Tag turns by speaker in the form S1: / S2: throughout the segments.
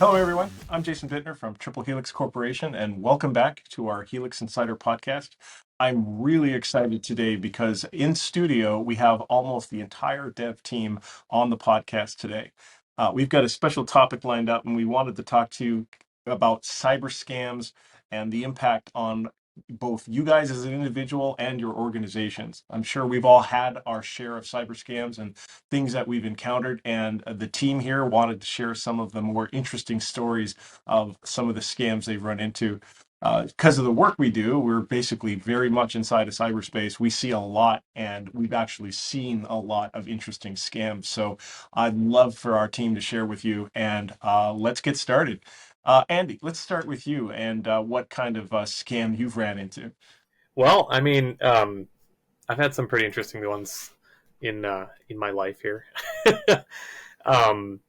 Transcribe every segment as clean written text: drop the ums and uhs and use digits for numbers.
S1: Hello, everyone. I'm Jason Bittner from Triple Helix Corporation, and welcome back to our Helix Insider podcast. I'm really excited today because in studio, we have almost the entire dev team on the podcast today. We've got a special topic lined up, and we wanted to talk to you about cyber scams and the impact on both you guys as an individual and your organizations. I'm sure we've all had our share of cyber scams and things that we've encountered, and the team here wanted to share some of the more interesting stories of some of the scams they've run into. Because of the work we do, we're basically very much inside of cyberspace. We see a lot, and we've actually seen a lot of interesting scams. So I'd love for our team to share with you, and let's get started. Andy, let's start with you and what kind of scam you've ran into.
S2: Well, I've had some pretty interesting ones in my life here. um,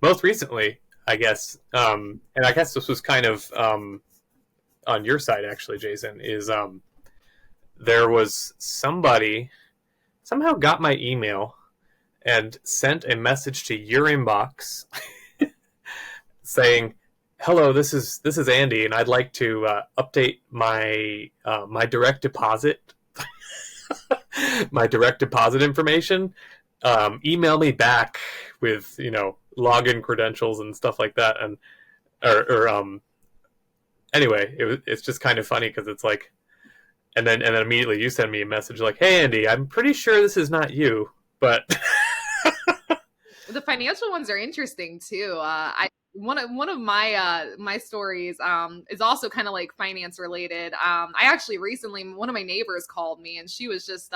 S2: Most recently, I guess, and I guess this was kind of on your side actually, Jason. Is There was somebody somehow got my email and sent a message to your inbox saying, "Hello, this is Andy, and I'd like to update my direct deposit my direct deposit information. Email me back with login credentials and stuff like that." And or anyway, it's just kind of funny because it's like, and then immediately you send me a message like, "Hey Andy, I'm pretty sure this is not you, but."
S3: The financial ones are interesting too. I one of my stories is also kind of like finance related. I actually recently, one of my neighbors called me, and she was just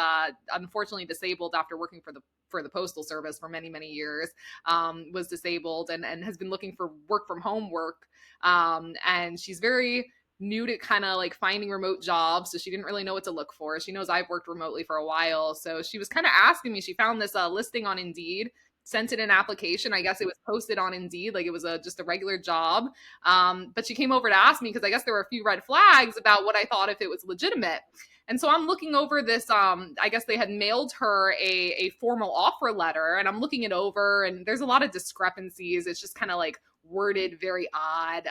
S3: unfortunately disabled after working for the postal service for many years. Was disabled and has been looking for work from home work. And she's very new to kind of like finding remote jobs, so she didn't really know what to look for. She knows I've worked remotely for a while, so she was kind of asking me. She found this listing on Indeed, sent in an application. I guess it was posted on Indeed, like it was just a regular job. But she came over to ask me because I guess there were a few red flags about what I thought if it was legitimate. And so I'm looking over this. I guess they had mailed her a formal offer letter, and I'm looking it over, and there's a lot of discrepancies. It's just kind of like worded very odd.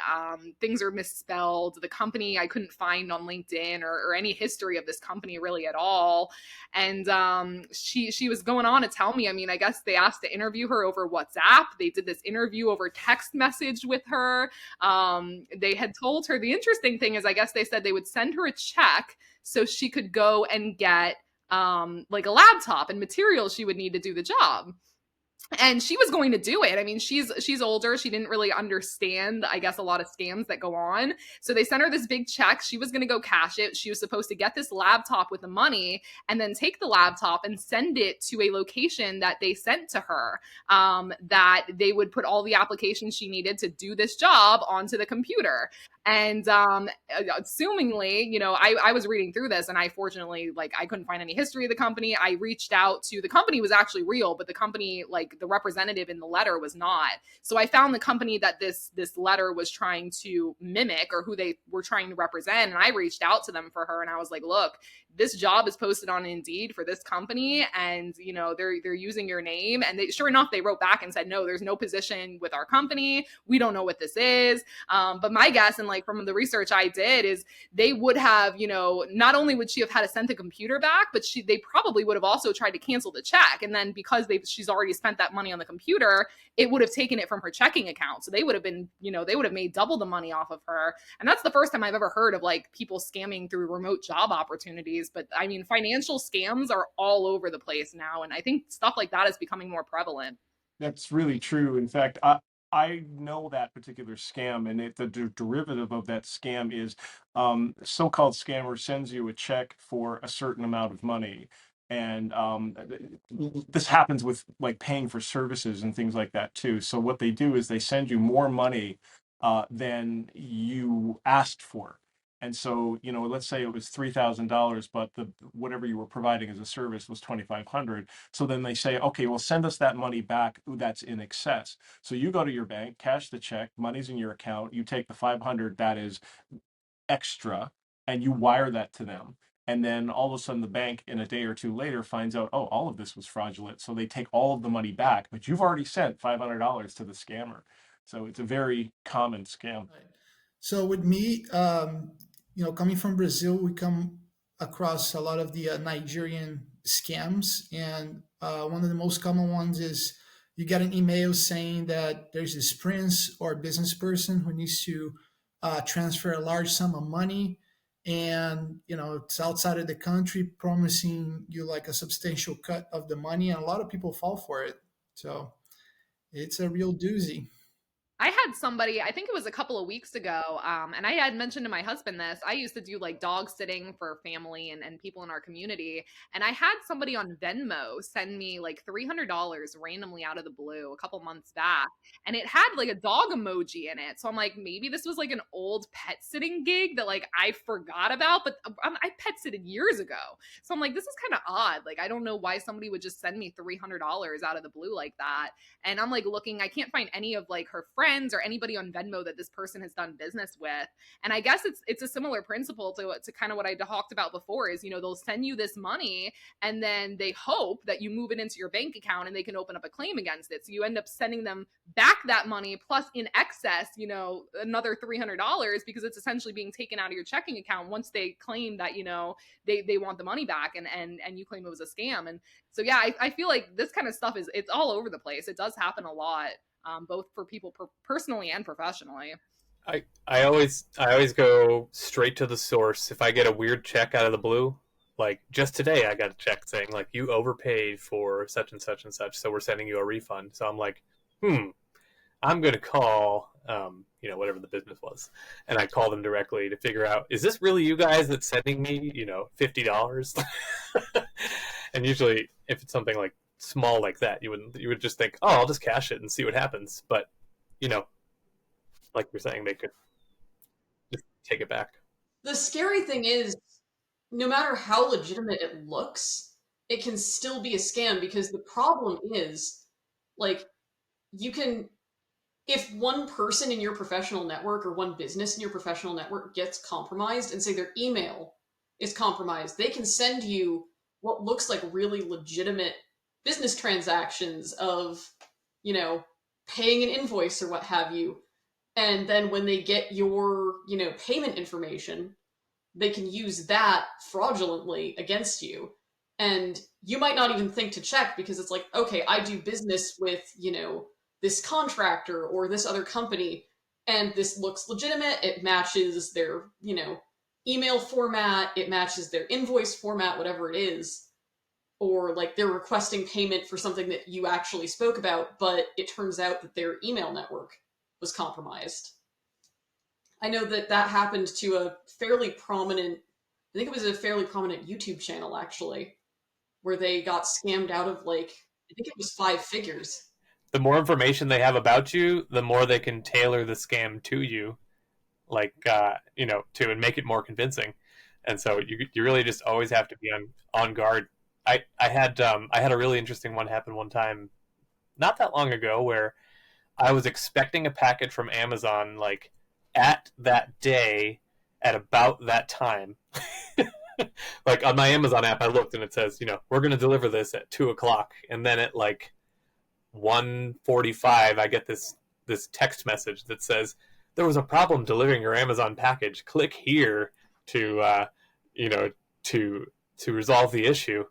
S3: Things are misspelled. The company I couldn't find on LinkedIn or any history of this company really at all. And she was going on to tell me, I mean, I guess they asked to interview her over WhatsApp. They did this interview over text message with her. They had told her, the interesting thing is, I guess they said they would send her a check so she could go and get like a laptop and materials she would need to do the job, and she was going to do it. I mean, she's older. She didn't really understand, I guess, a lot of scams that go on. So they sent her this big check. She was going to go cash it. She was supposed to get this laptop with the money and then take the laptop and send it to a location that they sent to her, that they would put all the applications she needed to do this job onto the computer. And assumingly, I was reading through this, and I fortunately, like, I couldn't find any history of the company. I reached out to, the company was actually real, but the company, like the representative in the letter, was not. So I found the company that this letter was trying to mimic, or who they were trying to represent, and I reached out to them for her, and I was like, look, this job is posted on Indeed for this company, and they're using your name. And sure enough, they wrote back and said, no, there's no position with our company. We don't know what this is. But my guess, and like from the research I did, is they would have, not only would she have had to send the computer back, but they probably would have also tried to cancel the check. And then because she's already spent that money on the computer, it would have taken it from her checking account. So they would have been, they would have made double the money off of her. And that's the first time I've ever heard of like people scamming through remote job opportunities. But I mean, financial scams are all over the place now. And I think stuff like that is becoming more prevalent.
S1: That's really true. In fact, I know that particular scam, and the derivative of that scam is so-called scammer sends you a check for a certain amount of money. And this happens with like paying for services and things like that too. So what they do is they send you more money than you asked for. And so, let's say it was $3,000, but the whatever you were providing as a service was 2,500. So then they say, okay, well, send us that money back that's in excess. So you go to your bank, cash the check, money's in your account, you take the 500 that is extra, and you wire that to them. And then all of a sudden, the bank in a day or two later finds out, oh, all of this was fraudulent. So they take all of the money back, but you've already sent $500 to the scammer. So it's a very common scam.
S4: Right. So with me, coming from Brazil, we come across a lot of the Nigerian scams, and one of the most common ones is you get an email saying that there's this prince or business person who needs to transfer a large sum of money, and it's outside of the country, promising you like a substantial cut of the money, and a lot of people fall for it. So it's a real doozy.
S3: I had somebody, I think it was a couple of weeks ago, and I had mentioned to my husband this. I used to do like dog sitting for family and people in our community. And I had somebody on Venmo send me like $300 randomly out of the blue a couple months back. And it had like a dog emoji in it. So I'm like, maybe this was like an old pet sitting gig that like I forgot about, but I pet sitted years ago. So I'm like, this is kind of odd. Like, I don't know why somebody would just send me $300 out of the blue like that. And I'm like looking, I can't find any of like her friends or anybody on Venmo that this person has done business with. And I guess it's a similar principle to kind of what I talked about before is, they'll send you this money and then they hope that you move it into your bank account and they can open up a claim against it. So you end up sending them back that money plus in excess, another $300 because it's essentially being taken out of your checking account once they claim that, they want the money back and you claim it was a scam. And so, yeah, I feel like this kind of stuff it's all over the place. It does happen a lot. Both for people personally and professionally.
S2: I always go straight to the source. If I get a weird check out of the blue, like just today I got a check saying like you overpaid for such and such and such, so we're sending you a refund. So I'm like, I'm gonna call whatever the business was, and I call them directly to figure out, is this really you guys that's sending me $50? And usually if it's something like small like that, you would just think, oh, I'll just cash it and see what happens. But like you're saying, they could just take it back.
S5: The scary thing is, no matter how legitimate it looks, it can still be a scam, because the problem is, like, if one person in your professional network or one business in your professional network gets compromised and say their email is compromised, they can send you what looks like really legitimate business transactions of, paying an invoice or what have you. And then when they get your, payment information, they can use that fraudulently against you. And you might not even think to check, because it's like, okay, I do business with, this contractor or this other company, and this looks legitimate. It matches their, email format. It matches their invoice format, whatever it is. Or like they're requesting payment for something that you actually spoke about, but it turns out that their email network was compromised. I know that happened to a fairly prominent, I think it was a fairly prominent YouTube channel actually, where they got scammed out of like, I think it was 5 figures.
S2: The more information they have about you, the more they can tailor the scam to you, like, to and make it more convincing. And so you really just always have to be on guard. I had a really interesting one happen one time not that long ago, where I was expecting a package from Amazon like at that day at about that time. Like on my Amazon app, I looked and it says, we're going to deliver this at 2:00. And then at like 1:45, I get this text message that says, there was a problem delivering your Amazon package. Click here to resolve the issue.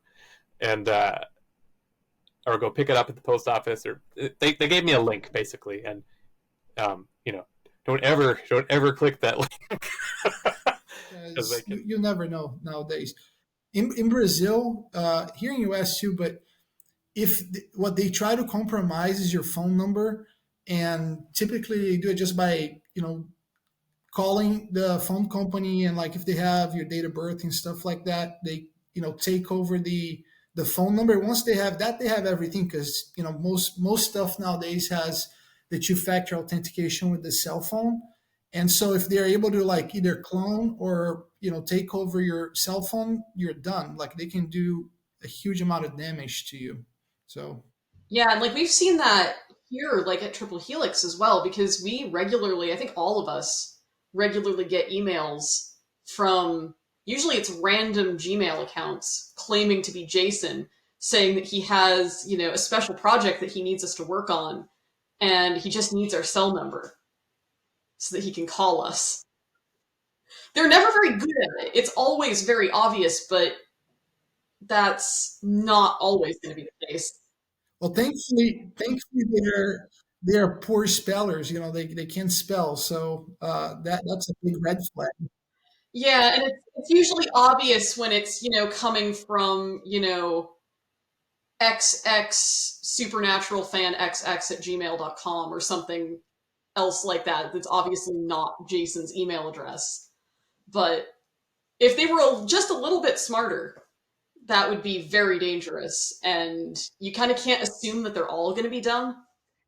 S2: And or go pick it up at the post office, or they gave me a link basically, and don't ever click that link.
S4: You never know nowadays. In Brazil, here in US too, but what they try to compromise is your phone number, and typically they do it just by calling the phone company, and like if they have your date of birth and stuff like that, they take over the phone number. Once they have that, they have everything, because most stuff nowadays has the 2-factor authentication with the cell phone. And so if they're able to like either clone or take over your cell phone, you're done. Like they can do a huge amount of damage to you. So
S5: yeah, and like we've seen that here, like at Triple Helix as well, because we regularly, I think all of us regularly get emails from, usually it's random Gmail accounts claiming to be Jason, saying that he has, a special project that he needs us to work on. and he just needs our cell number so that he can call us. They're never very good at it. It's always very obvious, but that's not always going to be the case.
S4: Well, thankfully they're poor spellers. You know, they can't spell, so that's a big red flag.
S5: Yeah, and it's usually obvious when it's, coming from, XX supernatural fan XX at gmail.com or something else like that. That's obviously not Jason's email address. But if they were just a little bit smarter, that would be very dangerous. And you kind of can't assume that they're all going to be dumb.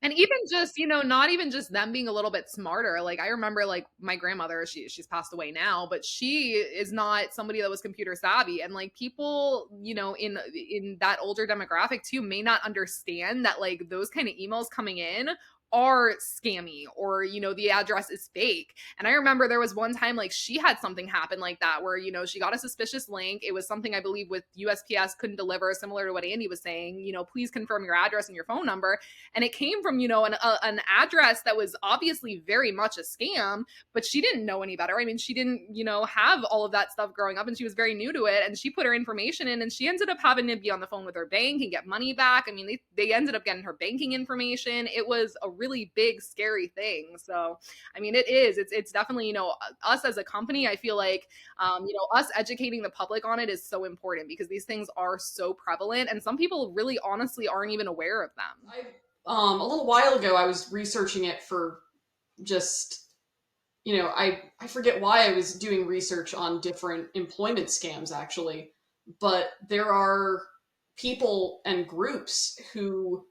S3: And even just, not even just them being a little bit smarter. Like I remember like my grandmother, she's passed away now, but she is not somebody that was computer savvy. And like people, in that older demographic too may not understand that like those kind of emails coming in are scammy, or the address is fake. And I remember there was one time like she had something happen like that where she got a suspicious link. It was something I believe with USPS couldn't deliver, similar to what Andy was saying, please confirm your address and your phone number. And it came from an address that was obviously very much a scam, but she didn't know any better. I mean, she didn't have all of that stuff growing up, and she was very new to it, and she put her information in, and she ended up having to be on the phone with her bank and get money back. I mean, they ended up getting her banking information. It was a really big scary thing. So I mean, it's definitely us as a company, I feel like us educating the public on it is so important, because these things are so prevalent, and some people really honestly aren't even aware of them.
S5: A little while ago, I was researching it for just, I forget why I was doing research on different employment scams, actually. But there are people and groups who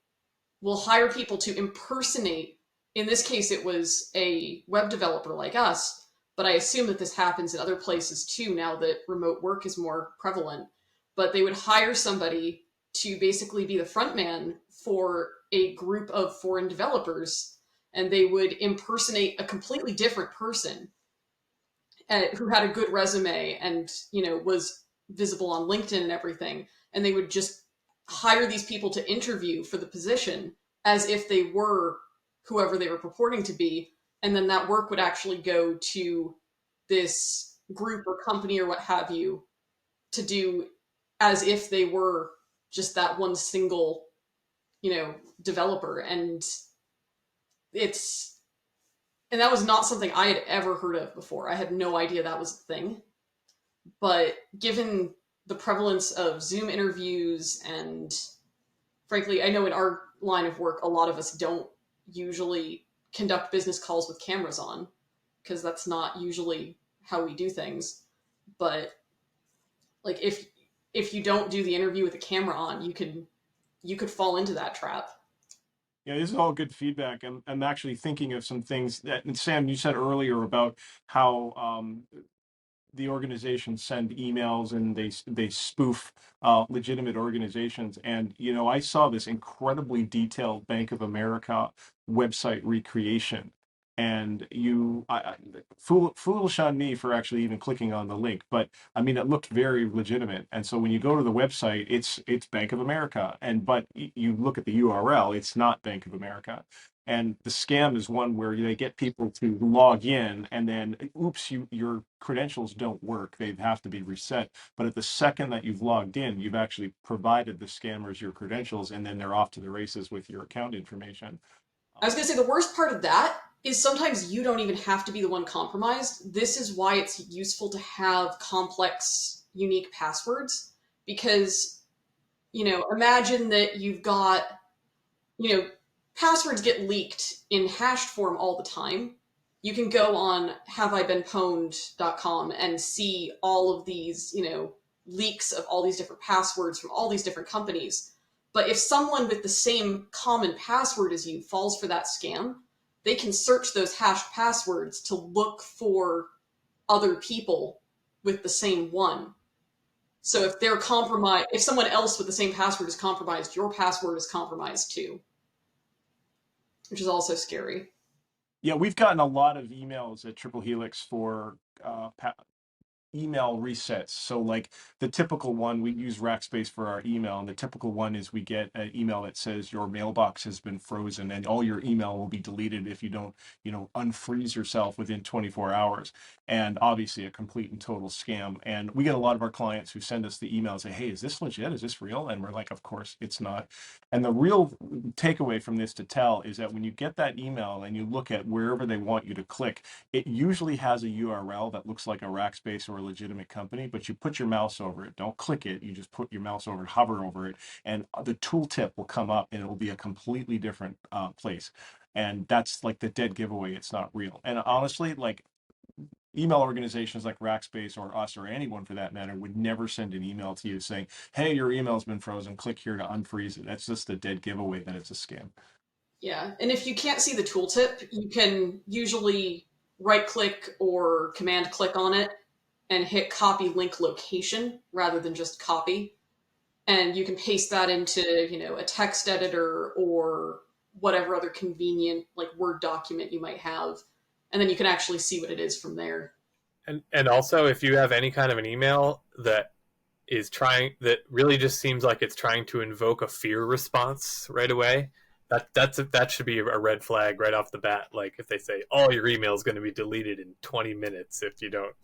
S5: will hire people to impersonate. In this case, it was a web developer like us, but I assume that this happens in other places too now that remote work is more prevalent. But they would hire somebody to basically be the front man for a group of foreign developers, and they would impersonate a completely different person who had a good resume and was visible on LinkedIn and everything, and they would just hire these people to interview for the position as if they were whoever they were purporting to be, and then that work would actually go to this group or company or what have you to do as if they were just that one single developer. And that was not something I had ever heard of before. I had no idea that was a thing. But given the prevalence of Zoom interviews, and frankly, I know in our line of work, a lot of us don't usually conduct business calls with cameras on, because that's not usually how we do things. But like if you don't do the interview with the camera on, you could fall into that trap.
S1: Yeah, this is all good feedback. I'm actually thinking of some things that, and Sam, you said earlier about how the organizations send emails and they spoof legitimate organizations. And I saw this incredibly detailed Bank of America website recreation. And foolish on me for actually even clicking on the link, but I mean it looked very legitimate. And so when you go to the website, it's Bank of America, but you look at the URL, it's not Bank of America. And the scam is one where they get people to log in, and then, oops, your credentials don't work. They have to be reset. But at the second that you've logged in, you've actually provided the scammers your credentials, and then they're off to the races with your account information.
S5: I was going to say the worst part of that is sometimes you don't even have to be the one compromised. This is why it's useful to have complex, unique passwords, because, imagine that you've got, passwords get leaked in hashed form all the time. You can go on haveibeenpwned.com and see all of these, leaks of all these different passwords from all these different companies. But if someone with the same common password as you falls for that scam, they can search those hashed passwords to look for other people with the same one. So if they're compromised, if someone else with the same password is compromised, your password is compromised too, which is also scary.
S1: Yeah, we've gotten a lot of emails at Triple Helix for email resets. So like the typical one, we use Rackspace for our email, and the typical one is we get an email that says your mailbox has been frozen and all your email will be deleted if you don't, unfreeze yourself within 24 hours. And obviously a complete and total scam. And we get a lot of our clients who send us the email and say, hey, is this legit? Is this real? And we're like, of course it's not. And the real takeaway from this to tell is that when you get that email and you look at wherever they want you to click, it usually has a URL that looks like a Rackspace or a legitimate company, but you put your mouse over it. Don't click it. You just put your mouse over it, hover over it, and the tooltip will come up and it will be a completely different place. And that's like the dead giveaway. It's not real. And honestly, like email organizations like Rackspace or us or anyone for that matter would never send an email to you saying, hey, your email's been frozen. Click here to unfreeze it. That's just a dead giveaway that it's a scam.
S5: Yeah, and if you can't see the tooltip, you can usually right-click or command-click on it and hit copy link location rather than just copy. And you can paste that into, a text editor or whatever other convenient, like, Word document you might have. And then you can actually see what it is from there.
S2: And also, if you have any kind of an email that really just seems like it's trying to invoke a fear response right away, that should be a red flag right off the bat. Like if they say all your email is going to be deleted in 20 minutes if you don't,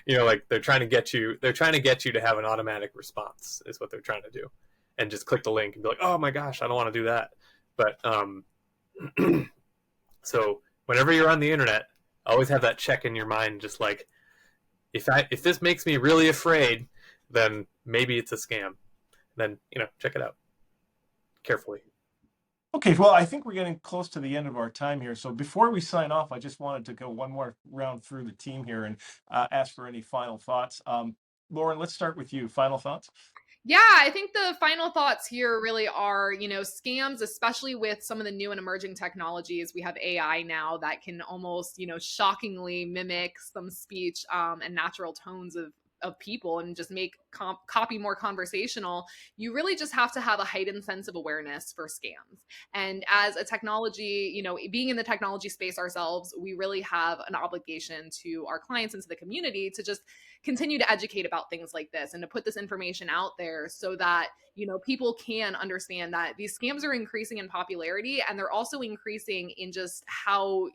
S2: like they're trying to get you to have an automatic response is what they're trying to do, and just click the link and be like, oh my gosh, I don't want to do that. But so whenever you're on the internet, always have that check in your mind, just like if this makes me really afraid, then maybe it's a scam. Then check it out carefully.
S1: Okay, well, I think we're getting close to the end of our time here. So before we sign off, I just wanted to go one more round through the team here and ask for any final thoughts. Lauren, let's start with you. Final thoughts?
S3: Yeah, I think the final thoughts here really are, scams, especially with some of the new and emerging technologies. We have AI now that can almost, shockingly mimic some speech and natural tones of people and just make copy more conversational. You really just have to have a heightened sense of awareness for scams. And as a technology, being in the technology space ourselves, we really have an obligation to our clients and to the community to just continue to educate about things like this and to put this information out there so that people can understand that these scams are increasing in popularity, and they're also increasing in just how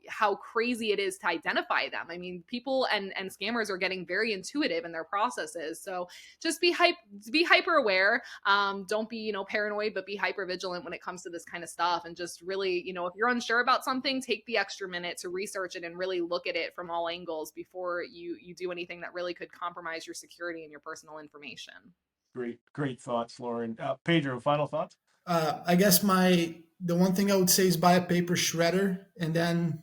S3: crazy it is to identify them. I mean, people and scammers are getting very intuitive in their processes. So just be hyper aware. Don't be paranoid, but be hyper vigilant when it comes to this kind of stuff. And just really, if you're unsure about something, take the extra minute to research it and really look at it from all angles before you do anything that really could compromise your security and your personal information.
S1: Great thoughts, Lauren. Pedro, final thoughts?
S4: I guess the one thing I would say is buy a paper shredder, and then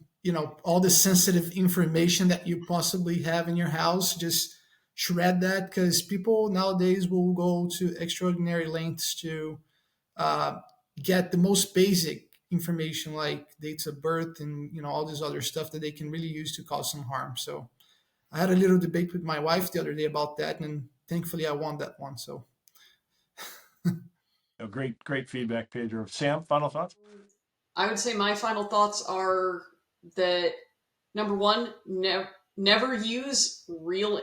S4: all the sensitive information that you possibly have in your house, just shred that, because people nowadays will go to extraordinary lengths to get the most basic information like dates of birth and all this other stuff that they can really use to cause some harm. So I had a little debate with my wife the other day about that, and thankfully I won that one. So
S1: great feedback, Pedro. Sam, final thoughts?
S5: I would say my final thoughts are that number one, never use real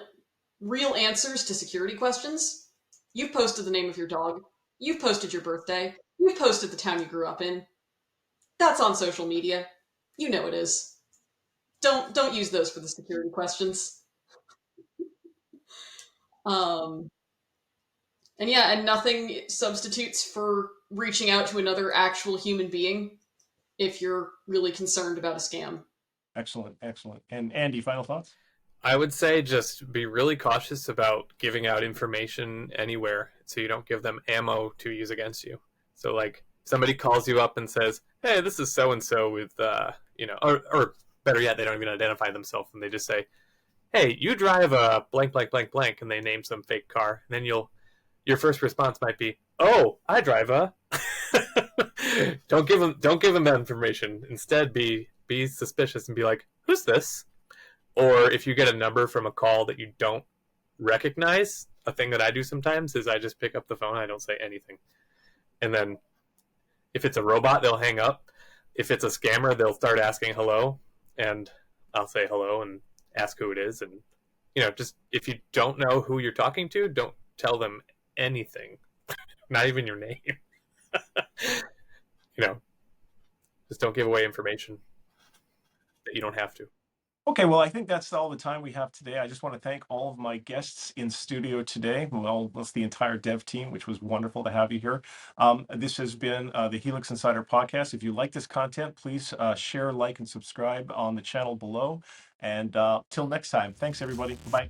S5: answers to security questions. You've posted the name of your dog. You've posted your birthday. You've posted the town you grew up in. That's on social media. You know it is. Don't use those for the security questions. And nothing substitutes for reaching out to another actual human being if you're really concerned about a scam.
S1: Excellent. And Andy, final thoughts?
S2: I would say just be really cautious about giving out information anywhere so you don't give them ammo to use against you. So like somebody calls you up and says, hey, this is so-and-so with, or better yet, they don't even identify themselves and they just say, hey, you drive a blank, blank, blank, blank, and they name some fake car. And then your first response might be, oh, I drive a... Don't give them that information. Instead, be suspicious and be like, who's this? Or if you get a number from a call that you don't recognize, a thing that I do sometimes is I just pick up the phone, I don't say anything. And then if it's a robot, they'll hang up. If it's a scammer, they'll start asking hello, and I'll say hello and ask who it is, and just if you don't know who you're talking to, don't tell them anything, not even your name. Just don't give away information that you don't have to.
S1: Okay, well, I think that's all the time we have today. I just want to thank all of my guests in studio today. Well, that's the entire dev team, which was wonderful to have you here. This has been the Helix Insider podcast. If you like this content, please share, like, and subscribe on the channel below. And till next time, thanks, everybody. Bye.